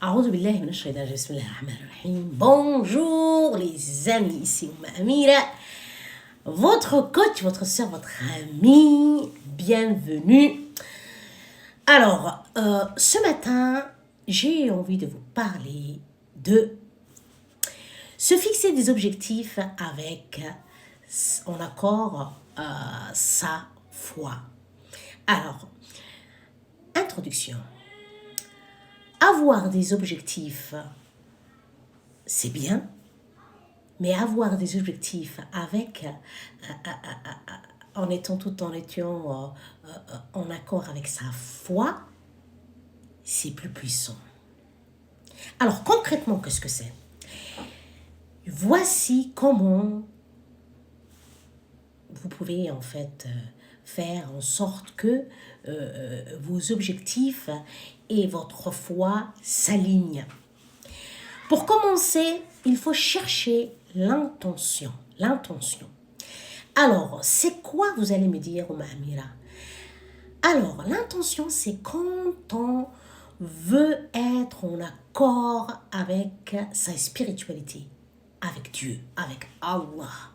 A'oudou billahi minash shaitanir rajim. Bismillahirrahmanirrahim. Bonjour les amis, ici Ouma Amira, votre coach, votre soeur, votre amie. Bienvenue. Alors, ce matin, j'ai envie de vous parler de se fixer des objectifs avec en accord sa foi. Alors, introduction. Avoir des objectifs, c'est bien, mais avoir des objectifs avec, en étant en accord avec sa foi, c'est plus puissant. Alors concrètement, qu'est-ce que c'est? Voici comment vous pouvez en fait faire en sorte que vos objectifs et votre foi s'alignent. Pour commencer, il faut chercher l'intention. L'intention. Alors, c'est quoi, vous allez me dire, Ouma Amira? Alors, l'intention, c'est quand on veut être en accord avec sa spiritualité, avec Dieu, avec Allah.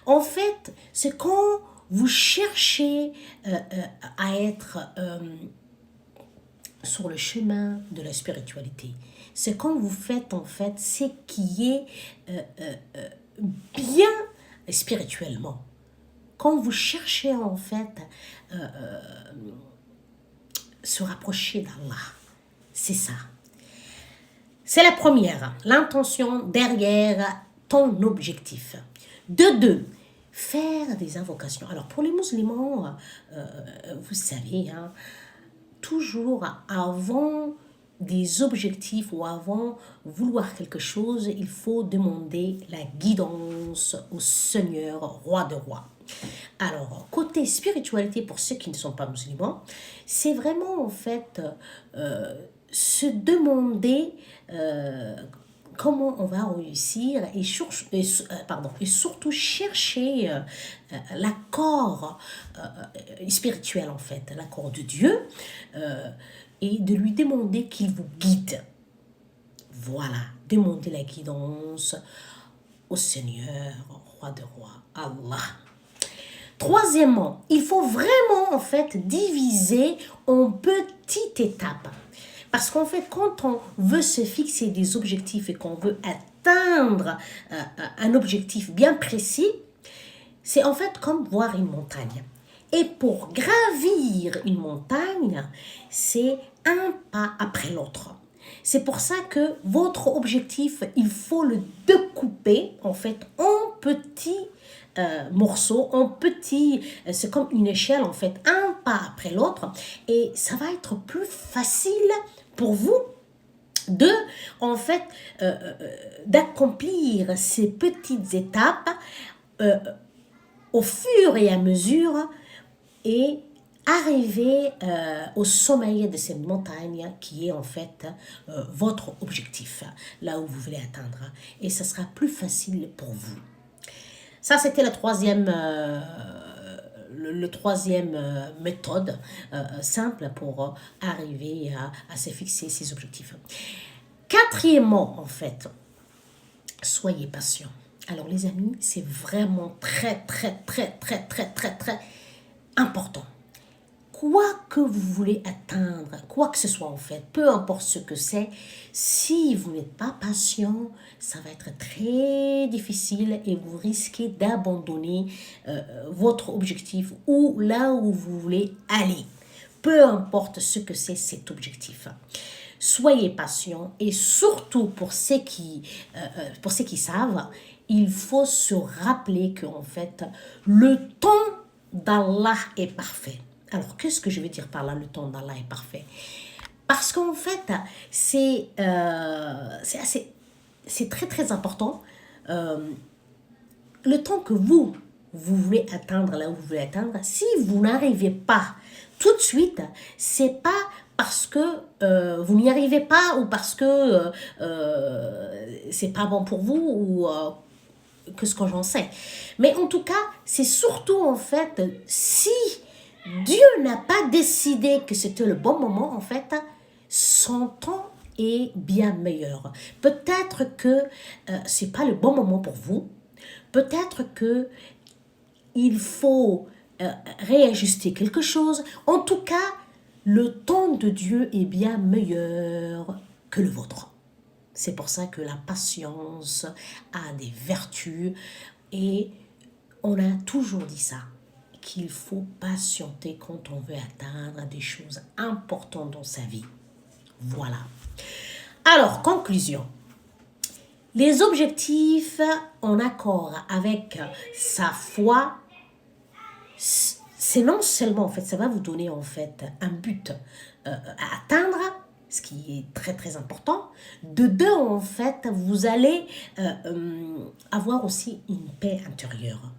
En fait, c'est quand vous cherchez à être sur le chemin de la spiritualité. C'est quand vous faites en fait ce qui est bien spirituellement. Quand vous cherchez en fait se rapprocher d'Allah. C'est ça. C'est la première, l'intention derrière ton objectif. De deux, faire des invocations. Alors pour les musulmans, vous savez, hein, toujours avant des objectifs ou avant vouloir quelque chose, il faut demander la guidance au Seigneur, roi de rois. Alors, côté spiritualité, pour ceux qui ne sont pas musulmans, c'est vraiment en fait se demander comment on va réussir et surtout chercher l'accord spirituel en fait, l'accord de Dieu et de lui demander qu'il vous guide. Voilà, demander la guidance au Seigneur, roi de rois, Allah. Troisièmement, il faut vraiment en fait diviser en petites étapes. Parce qu'en fait, quand on veut se fixer des objectifs et qu'on veut atteindre un objectif bien précis, c'est en fait comme voir une montagne. Et pour gravir une montagne, c'est un pas après l'autre. C'est pour ça que votre objectif, il faut le découper en fait en petits morceaux, en petits, c'est comme une échelle en fait, un pas après l'autre, et ça va être plus facile pour vous de en fait d'accomplir ces petites étapes au fur et à mesure et arriver au sommet de cette montagne qui est en fait votre objectif, là où vous voulez atteindre. Et ça sera plus facile pour vous. Ça, c'était la troisième, méthode simple pour arriver à se fixer ses objectifs. Quatrièmement, en fait, soyez patient. Alors les amis, c'est vraiment très important. Quoi que vous voulez atteindre, quoi que ce soit en fait, peu importe ce que c'est, si vous n'êtes pas patient, ça va être très difficile et vous risquez d'abandonner votre objectif ou là où vous voulez aller. Peu importe ce que c'est cet objectif. Soyez patient et surtout pour ceux qui savent, il faut se rappeler qu'en fait, le temps d'Allah est parfait. Alors, qu'est-ce que je veux dire par là, le temps d'Allah est parfait? Parce qu'en fait, c'est très important. Le temps que vous voulez atteindre là où vous voulez atteindre, si vous n'arrivez pas tout de suite, c'est pas parce que vous n'y arrivez pas ou parce que c'est pas bon pour vous ou que ce que j'en sais. Mais en tout cas, c'est surtout en fait, si Dieu n'a pas décidé que c'était le bon moment, en fait, son temps est bien meilleur. Peut-être que ce n'est pas le bon moment pour vous. Peut-être que il faut réajuster quelque chose. En tout cas, le temps de Dieu est bien meilleur que le vôtre. C'est pour ça que la patience a des vertus et on a toujours dit ça, qu'il faut patienter quand on veut atteindre des choses importantes dans sa vie. Voilà. Alors, conclusion. Les objectifs en accord avec sa foi, c'est non seulement, en fait, ça va vous donner, en fait, un but à atteindre, ce qui est très, très important. De deux, en fait, vous allez avoir aussi une paix intérieure.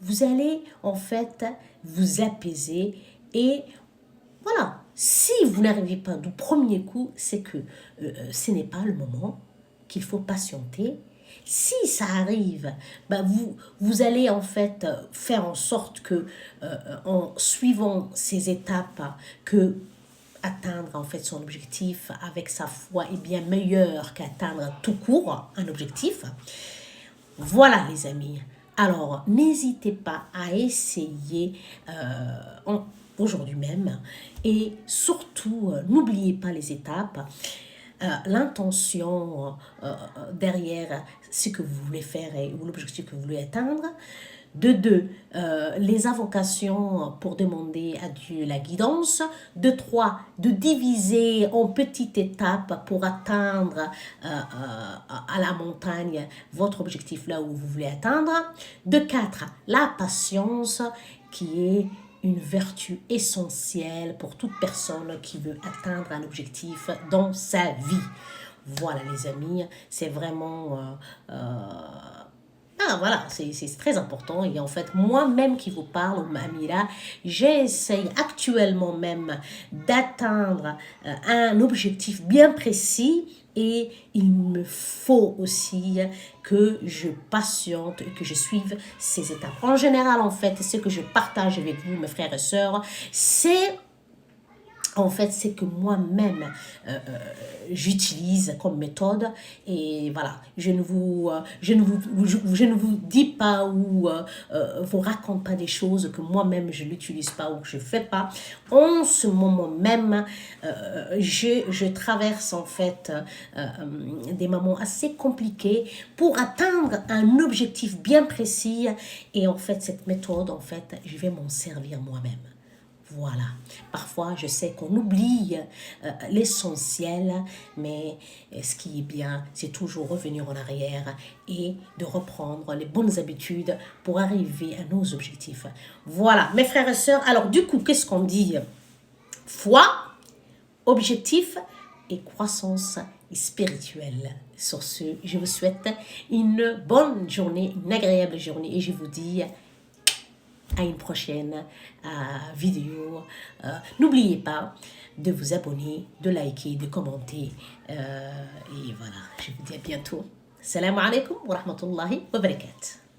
Vous allez, en fait, vous apaiser et voilà. Si vous n'arrivez pas du premier coup, c'est que ce n'est pas le moment, qu'il faut patienter. Si ça arrive, bah vous allez en fait faire en sorte que en suivant ces étapes, que atteindre en fait son objectif avec sa foi est bien meilleur qu'atteindre tout court un objectif. Voilà les amis. Alors n'hésitez pas à essayer aujourd'hui même et surtout n'oubliez pas les étapes. L'intention derrière ce que vous voulez faire ou l'objectif que vous voulez atteindre. De deux, les invocations pour demander à Dieu la guidance. De trois, de diviser en petites étapes pour atteindre à la montagne votre objectif là où vous voulez atteindre. De quatre, la patience qui est une vertu essentielle pour toute personne qui veut atteindre un objectif dans sa vie. Voilà les amis, c'est vraiment... voilà, c'est très important. Et en fait, moi-même qui vous parle, Amira, j'essaye actuellement même d'atteindre un objectif bien précis. Et il me faut aussi que je patiente et que je suive ces étapes. En général, en fait, ce que je partage avec vous, mes frères et sœurs, c'est... En fait, c'est que moi-même, j'utilise comme méthode et voilà, je ne vous dis pas ou vous raconte pas des choses que moi-même je n'utilise pas ou que je ne fais pas. En ce moment même, je traverse en fait des moments assez compliqués pour atteindre un objectif bien précis et en fait, cette méthode, en fait, je vais m'en servir moi-même. Voilà. Parfois, je sais qu'on oublie l'essentiel, mais ce qui est bien, c'est toujours revenir en arrière et de reprendre les bonnes habitudes pour arriver à nos objectifs. Voilà, mes frères et sœurs. Alors, du coup, qu'est-ce qu'on dit? Foi, objectif et croissance spirituelle. Sur ce, je vous souhaite une bonne journée, une agréable journée et je vous dis... à une prochaine vidéo. N'oubliez pas de vous abonner, de liker, de commenter. Et voilà, je vous dis à bientôt. Salam alaikum wa rahmatullahi wa barakatuh.